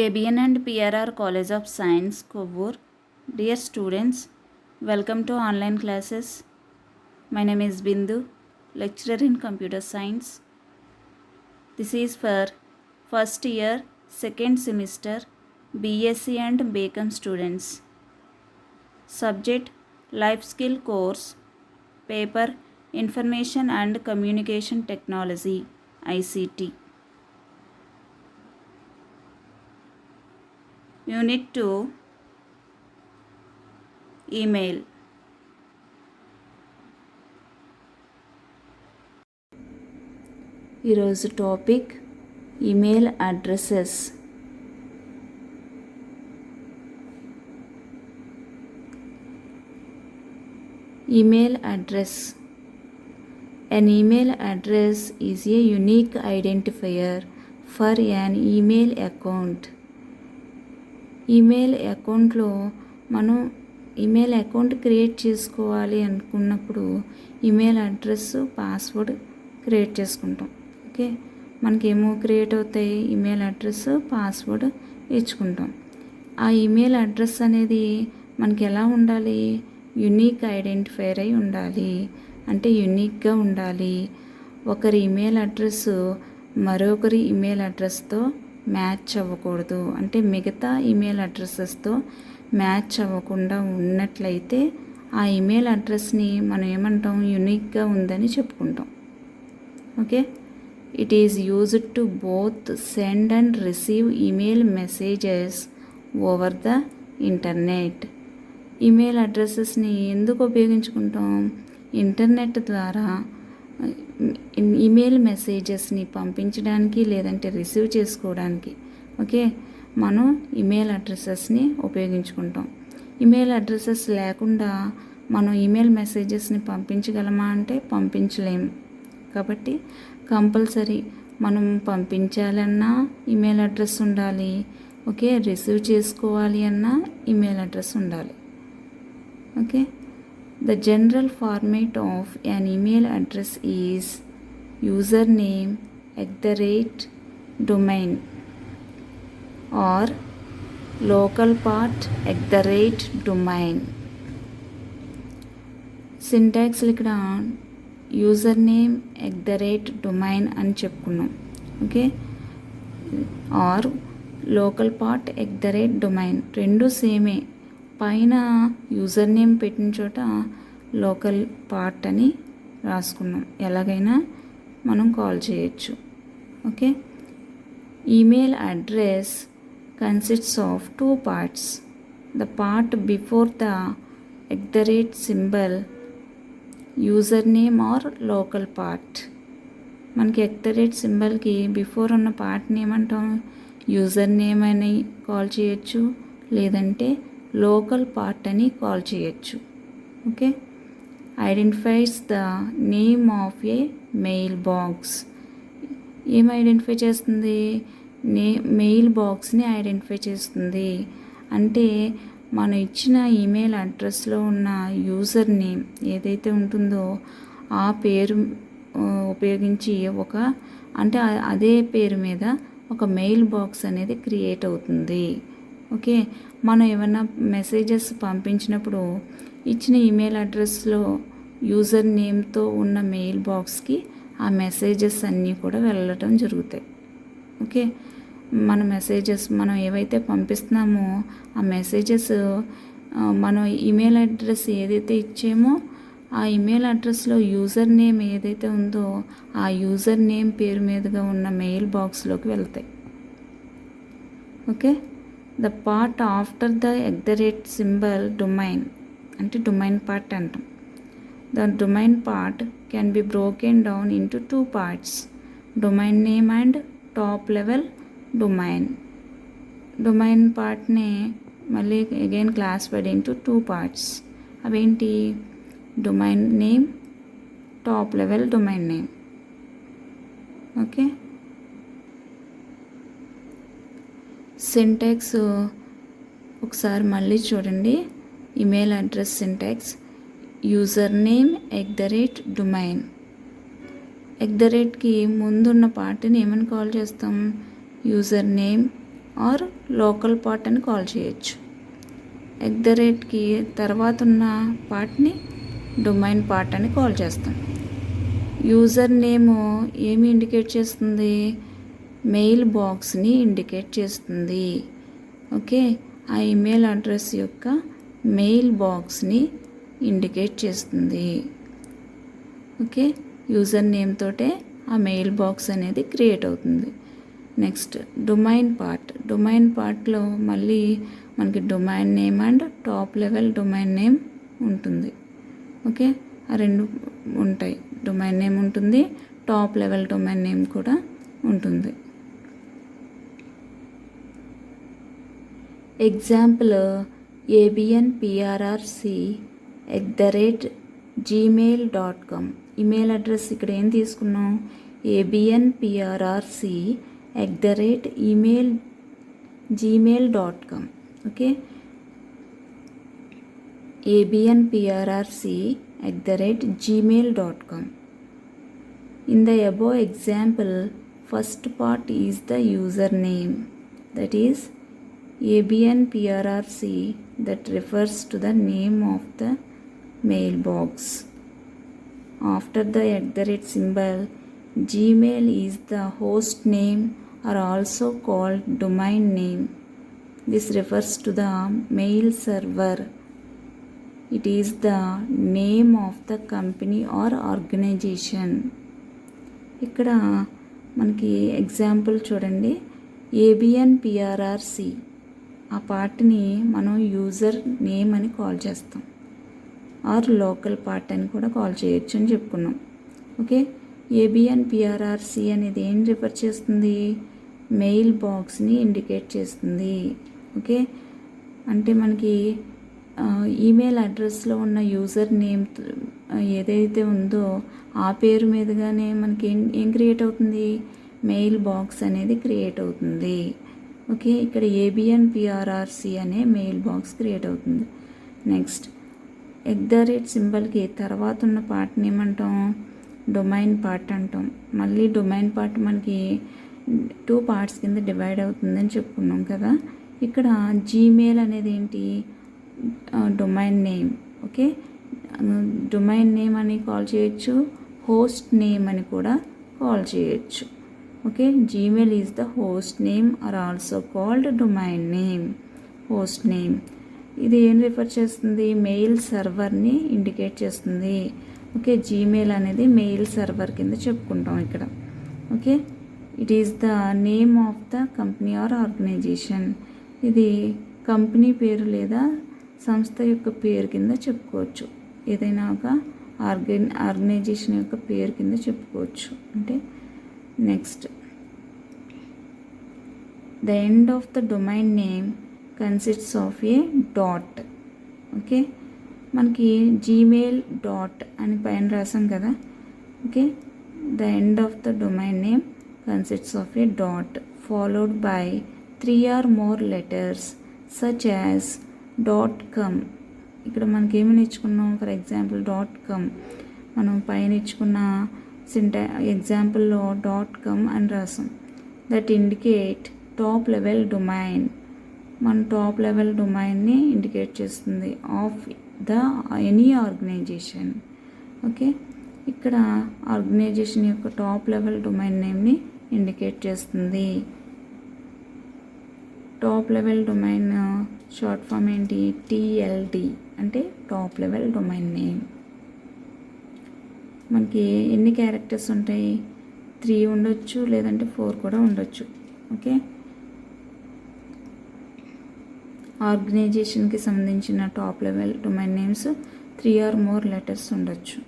ABN and PRR College of Science, Kobur. Dear students, welcome to online classes. My name is Bindu, lecturer in computer science. This is for first year, second semester, BSc and BCom students. Subject Life Skill Course, Paper Information and Communication Technology, ICT. Unit 2 Email. ఈరోజు topic email addresses. Email address. An email address is a unique identifier for an email account. Email అకౌంట్లో మనం email account create చేసుకోవాలి అనుకున్నప్పుడు email address password create చేసుకుంటాం. Okay, మనకేమో create అవుతాయి, email address password ఇచ్చుకుంటాం. ఆ email address అనేది మనకి ఎలా ఉండాలి? యునిక్ ఐడెంటిఫైర్ అయి ఉండాలి, అంటే యునిక్గా ఉండాలి. ఒకరి ఈమెయిల్ అడ్రస్ మరొకరి ఈమెయిల్ అడ్రస్తో మ్యాచ్ అవ్వకూడదు, అంటే మిగతా ఈమెయిల్ అడ్రస్తో మ్యాచ్ అవ్వకుండా ఉన్నట్లయితే ఆ ఈమెయిల్ అడ్రస్ని మనం ఏమంటాం? యునిక్గా ఉందని చెప్పుకుంటాం. Okay, it is used to both send and receive email messages over the internet. Email అడ్రసెస్ని ఎందుకు ఉపయోగించుకుంటాం? ఇంటర్నెట్ ద్వారా ఈమెయిల్ మెసేజెస్ని పంపించడానికి లేదంటే రిసీవ్ చేసుకోవడానికి. ఓకే, మనం ఈమెయిల్ అడ్రసెస్ని ఉపయోగించుకుంటాం. ఈమెయిల్ అడ్రసెస్ లేకుండా మనం ఈమెయిల్ మెసేజెస్ని పంపించగలమా అంటే పంపించలేము. కాబట్టి కంపల్సరీ మనం పంపించాలన్నా ఈమెయిల్ అడ్రస్ ఉండాలి, ఓకే, రిసీవ్ చేసుకోవాలి అన్నా ఈమెయిల్ అడ్రస్ ఉండాలి. Okay, the general format of an email address is username @domain or local part @domain. Syntax ఇక్కడ యూజర్ నేమ్ @domain అని చెప్పుకున్నాం. Okay, or local part @domain రెండు సేమే. పైన యూజర్ నేమ్ పెట్టిన చోట లోకల్ పార్ట్ అని రాసుకున్నాం. ఎలాగైనా మనం కాల్ చేయొచ్చు. Okay, email address consists of 2 parts. The part before the symbol user name or local part. మనకి సింబల్కి బిఫోర్ ఉన్న పార్ట్ని ఏమంటాం? యూజర్ నేమ్ అని కాల్ చేయొచ్చు, లేదంటే లోకల్ పార్ట్ అని కాల్ చేయొచ్చు. Okay, identifies the name of A mail box. ఏం ఐడెంటిఫై చేస్తుంది? మెయిల్ బాక్స్ని ఐడెంటిఫై చేస్తుంది. అంటే మనం ఇచ్చిన ఈమెయిల్ అడ్రస్లో ఉన్న యూజర్ నేమ్ ఏదైతే ఉంటుందో ఆ పేరు ఉపయోగించి అంటే అదే పేరు మీద ఒక మెయిల్ బాక్స్ అనేది క్రియేట్ అవుతుంది. ఓకే, మనం ఏమైనా మెసేజెస్ పంపించినప్పుడు ఇచ్చిన ఈమెయిల్ అడ్రస్లో యూజర్ నేమ్తో ఉన్న మెయిల్ బాక్స్కి ఆ మెసేజెస్ అన్నీ కూడా వెళ్ళటం జరుగుతాయి. ఓకే, మనం ఏవైతే పంపిస్తున్నామో ఆ మెసేజెస్ మనం ఈమెయిల్ అడ్రస్ ఏదైతే ఇచ్చామో ఆ ఈమెయిల్ అడ్రస్లో యూజర్ నేమ్ ఏదైతే ఉందో ఆ యూజర్ నేమ్ పేరు మీదుగా ఉన్న మెయిల్ బాక్స్లోకి వెళ్తాయి. Okay, the part after the symbol domain, అంటే డొమైన్ పార్ట్ అంటాం. The domain part can be broken down into 2 parts, domain name and top level domain. Domain పార్ట్ని మళ్ళీ అగైన్ క్లాసిఫైడ్ ఇంటూ 2 parts. అవేంటి? Domain name, top level domain name. Okay, syntax ఒకసారి మళ్ళీ చూడండి. Email address syntax user name @domain. కి ముందున్న పార్ట్ని ఏమని కాల్ చేస్తాం? User name or local part అని కాల్ చేయొచ్చు. కి తర్వాత ఉన్న పార్ట్ని డొమైన్ పార్ట్ అని కాల్ చేస్తాం. యూజర్ నేమ్ ఏమి ఇండికేట్ చేస్తుంది? మెయిల్ బాక్స్ని ఇండికేట్ చేస్తుంది. ఓకే, ఆ ఈమెయిల్ అడ్రస్ యొక్క మెయిల్ బాక్స్ని ఇండికేట్ చేస్తుంది. ఓకే, యూజర్ నేమ్ తోటే ఆ మెయిల్ బాక్స్ అనేది క్రియేట్ అవుతుంది. నెక్స్ట్ డొమైన్ పార్ట్లో మళ్ళీ మనకి domain name and top level domain name ఉంటుంది. ఓకే, ఆ రెండు ఉంటాయి. డొమైన్ నేమ్ ఉంటుంది, టాప్ లెవెల్ డొమైన్ నేమ్ కూడా ఉంటుంది. Example abnprrc@gmail.com. ఈమెయిల్ అడ్రస్ ఇక్కడ ఏం తీసుకున్నాం? abnprrc@gmail.com. Okay, abnprrc@gmail.com. In the above example, first part is the username, that is abnprrc, that refers to the name of the mailbox. After the symbol, Gmail is the host name or also called domain name. This refers to the mail server. It is the name of the company or organization. ఇక్కడ మనకి example చూడండి. abnprrc ఆ పార్ట్ని మనం user name అని call చేస్తాం, are local part అని కూడా కాల్ చేయొచ్చు అని చెప్పుకున్నాం. ఓకే, abnprrc అనేది ఏం రిఫర్ చేస్తుంది? మెయిల్ బాక్స్ని ఇండికేట్ చేస్తుంది. ఓకే, అంటే మనకి ఈమెయిల్ అడ్రస్లో ఉన్న యూజర్ నేమ్ ఏదైతే ఉందో ఆ పేరు మీదుగానే మనకి ఏం క్రియేట్ అవుతుంది? మెయిల్ బాక్స్ అనేది క్రియేట్ అవుతుంది. ఓకే, ఇక్కడ abnprrc అనే మెయిల్ బాక్స్ క్రియేట్ అవుతుంది. నెక్స్ట్ సింబల్కి తర్వాత ఉన్న పార్ట్ని ఏమంటాం? డొమైన్ పార్ట్ అంటాం. మళ్ళీ డొమైన్ పార్ట్ మనకి 2 పార్ట్స్ కింద డివైడ్ అవుతుందని చెప్పుకున్నాం కదా. ఇక్కడ జీమెయిల్ అనేది ఏంటి? Domain name. Okay, domain name అని కాల్ చేయొచ్చు, హోస్ట్ నేమ్ అని కూడా కాల్ చేయొచ్చు. Okay, Gmail is the host name or also called domain name. Host name ఇది ఏం రిఫర్ చేస్తుంది? మెయిల్ సర్వర్ని ఇండికేట్ చేస్తుంది. ఓకే, జీమెయిల్ అనేది మెయిల్ సర్వర్ కింద చెప్పుకుంటాం ఇక్కడ. Okay, it is the name of the company or organisation. ఇది కంపెనీ పేరు లేదా సంస్థ యొక్క పేరు కింద చెప్పుకోవచ్చు. ఏదైనా ఒక ఆర్గనైజేషన్ యొక్క పేరు కింద చెప్పుకోవచ్చు. అంటే next the end of the domain name consists of A dot. Okay, మనకి జీమెయిల్ డాట్ అని పైన రాసాం కదా. Okay, the end of the domain name consists of A dot followed by 3 or more letters such as .com. ఇక్కడ మనకి ఏమి నేర్చుకున్నాం? For example .com మనం పైన ఇచ్చుకున్న ఎగ్జాంపుల్లో .com అని రాసాం. That indicate top level domain. మన టాప్ లెవెల్ డొమైన్ని ఇండికేట్ చేస్తుంది of the any organisation. Okay, ఇక్కడ ఆర్గనైజేషన్ యొక్క టాప్ లెవెల్ డొమైన్ నేమ్ని ఇండికేట్ చేస్తుంది. Top level domain short form ఏంటి? TLD అంటే టాప్ లెవెల్ డొమైన్ నేమ్. మనకి ఎన్ని క్యారెక్టర్స్ ఉంటాయి? 3 ఉండొచ్చు, లేదంటే 4 కూడా ఉండొచ్చు. ఓకే, ఆర్గనైజేషన్కి సంబంధించిన top level domain names 3 or more letters ఉండొచ్చు.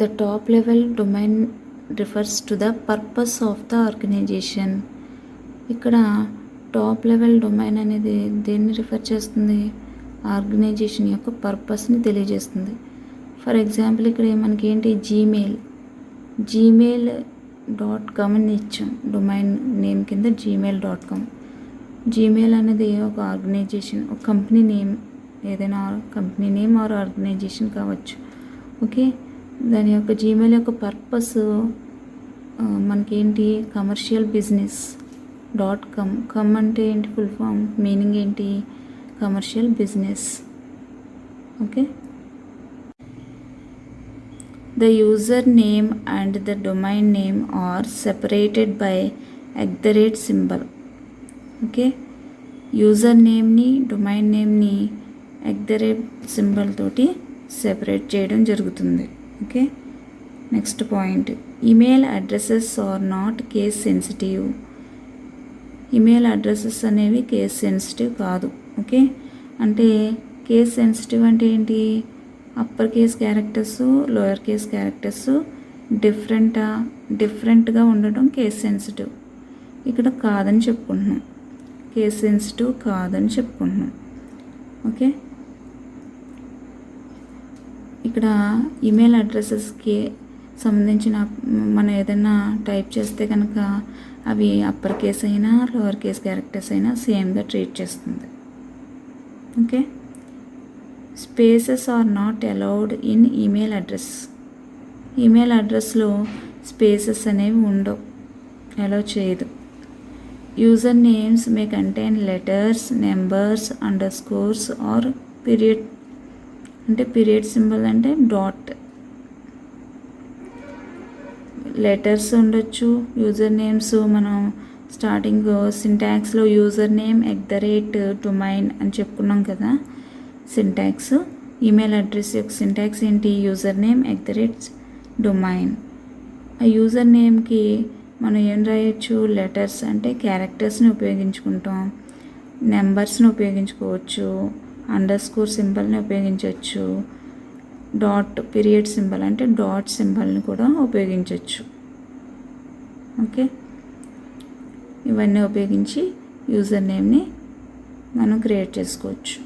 The top level domain refers to the purpose of the organization. ఇక్కడ టాప్ లెవెల్ డొమైన్ అనేది దేన్ని రిఫర్ చేస్తుంది? ఆర్గనైజేషన్ యొక్క పర్పస్ని తెలియజేస్తుంది. ఫర్ ఎగ్జాంపుల్ ఇక్కడ మనకి ఏంటి? gmail.com అని ఇచ్చాం డొమైన్ నేమ్ కింద. gmail.com. జీమెయిల్ అనేది ఒక ఆర్గనైజేషన్, ఒక కంపెనీ నేమ్, ఏదైనా కంపెనీ నేమ్ ఆర్ ఆర్గనైజేషన్ కావచ్చు. ఓకే, దాని యొక్క జీమెయిల్ యొక్క పర్పస్ మనకేంటి, కమర్షియల్ బిజినెస్ .com అంటే ఏంటి, ఫుల్ ఫామ్ మీనింగ్ ఏంటి, commercial business. Okay, the user name and the domain name are separated by symbol. Okay, user నేమ్ని డొమైన్ నేమ్ని సింబల్ తోటి సెపరేట్ చేయడం జరుగుతుంది. Okay, next point, email addresses are not case sensitive. Email addresses అనేవి case sensitive కాదు. Okay, అంటే case sensitive అంటే ఏంటి, upper case characters lower case characters డిఫరెంట్గా ఉండటం కేస్ సెన్సిటివ్. ఇక్కడ కాదని చెప్పుకుంటున్నాం, కేస్ సెన్సిటివ్ కాదని చెప్పుకుంటున్నాం. ఓకే, ఇక్కడ ఈమెయిల్ అడ్రసెస్కి సంబంధించిన మనం ఏదైనా టైప్ చేస్తే కనుక అవి అప్పర్ కేస్ అయినా లోవర్ కేస్ క్యారెక్టర్స్ అయినా సేమ్గా ట్రీట్ చేస్తుంది. Okay, spaces are not allowed in email address. Email అడ్రస్లో స్పేసెస్ అనేవి ఉండవు, అలౌ చేయదు. User names may contain letters, numbers, underscores or period. అంటే పీరియడ్ సింబల్ అంటే డాట్. లెటర్స్ ఉండొచ్చు. యూజర్ నేమ్స్ మనం స్టార్టింగ్ సింటాక్స్లో యూజర్ నేమ్ @domain అని చెప్పుకున్నాం కదా, సింటాక్స్. ఈమెయిల్ అడ్రస్ యొక్క సింటాక్స్ ఏంటి, యూజర్ నేమ్ @domain. ఆ యూజర్ నేమ్కి మనం ఏం రాయొచ్చు, లెటర్స్ అంటే క్యారెక్టర్స్ని ఉపయోగించుకుంటాం, నెంబర్స్ని ఉపయోగించుకోవచ్చు, అండర్స్కోర్ సింబల్ని ఉపయోగించవచ్చు, డాట్ పీరియడ్ సింబల్ అంటే డాట్ సింబల్ని కూడా ఉపయోగించవచ్చు. ఓకే, ఇవన్నీ ఉపయోగించి యూజర్ నేమ్ని మనం క్రియేట్ చేసుకోవచ్చు.